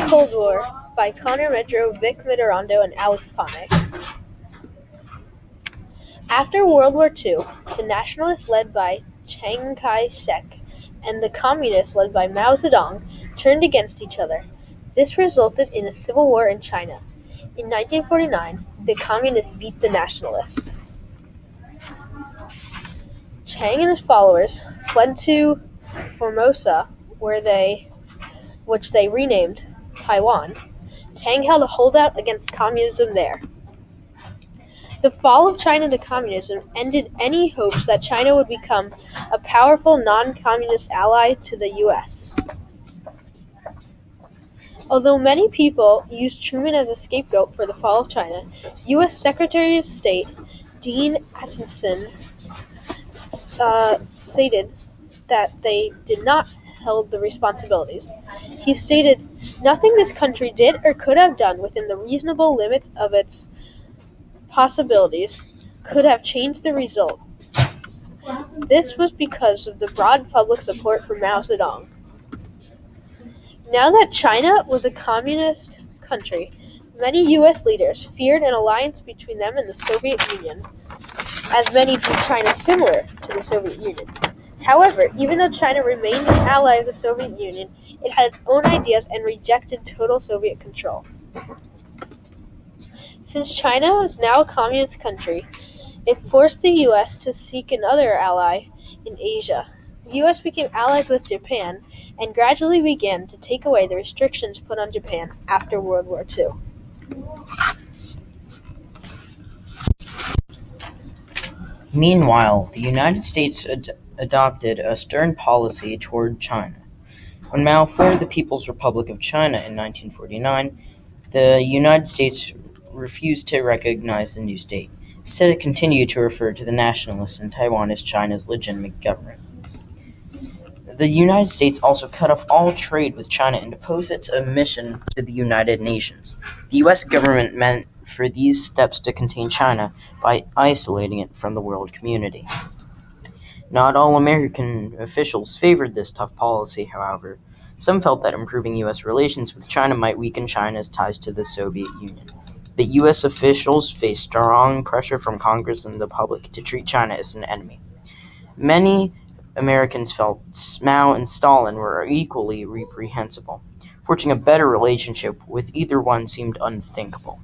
Cold War by Connor Medro, Vic Mitterrando, and Alex Panek. After World War II, the nationalists led by Chiang Kai-shek and the communists led by Mao Zedong turned against each other. This resulted in a civil war in China. In 1949, the communists beat the nationalists. Chiang and his followers fled to Formosa, which they renamed Taiwan. Chiang held a holdout against communism there. The fall of China to communism ended any hopes that China would become a powerful non-communist ally to the U.S. Although many people used Truman as a scapegoat for the fall of China, U.S. Secretary of State Dean Acheson stated that they did not hold the responsibilities. He stated, "Nothing this country did or could have done within the reasonable limits of its possibilities could have changed the result. This was because of the broad public support for Mao Zedong." Now that China was a communist country, many U.S. leaders feared an alliance between them and the Soviet Union, as many viewed China similar to the Soviet Union. However, even though China remained an ally of the Soviet Union, it had its own ideas and rejected total Soviet control. Since China was now a communist country, it forced the U.S. to seek another ally in Asia. The U.S. became allies with Japan and gradually began to take away the restrictions put on Japan after World War II. Meanwhile, the United States adopted a stern policy toward China. When Mao formed the People's Republic of China in 1949, the United States refused to recognize the new state. Instead, it continued to refer to the nationalists in Taiwan as China's legitimate government. The United States also cut off all trade with China and opposed its admission to the United Nations. The U.S. government meant for these steps to contain China by isolating it from the world community. Not all American officials favored this tough policy, however. Some felt that improving U.S. relations with China might weaken China's ties to the Soviet Union. But U.S. officials faced strong pressure from Congress and the public to treat China as an enemy. Many Americans felt Mao and Stalin were equally reprehensible. Forging a better relationship with either one seemed unthinkable.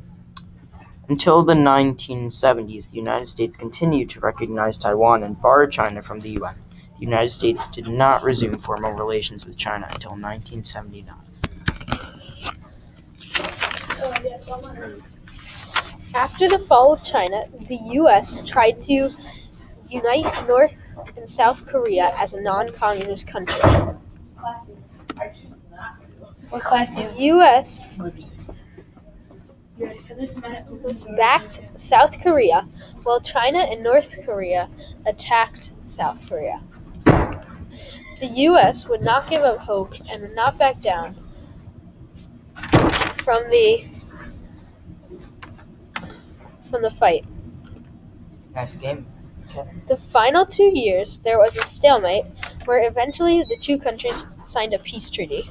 Until the 1970s, the United States continued to recognize Taiwan and bar China from the UN. The United States did not resume formal relations with China until 1979. After the fall of China, the U.S. tried to unite North and South Korea as a non-communist country. What class you? U.S. backed South Korea, while China and North Korea attacked South Korea. The U.S. would not give up hope and would not back down from the fight. Next game. The final 2 years, there was a stalemate where eventually the two countries signed a peace treaty.